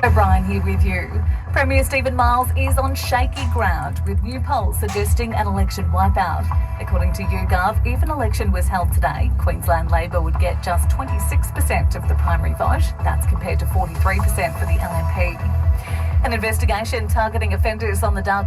O'Brien here with you. Premier Stephen Miles is on shaky ground, with new polls suggesting an election wipeout. According to YouGov, if an election was held today, Queensland Labor would get just 26% of the primary vote. That's compared to 43% for the LNP. An investigation targeting offenders on the dark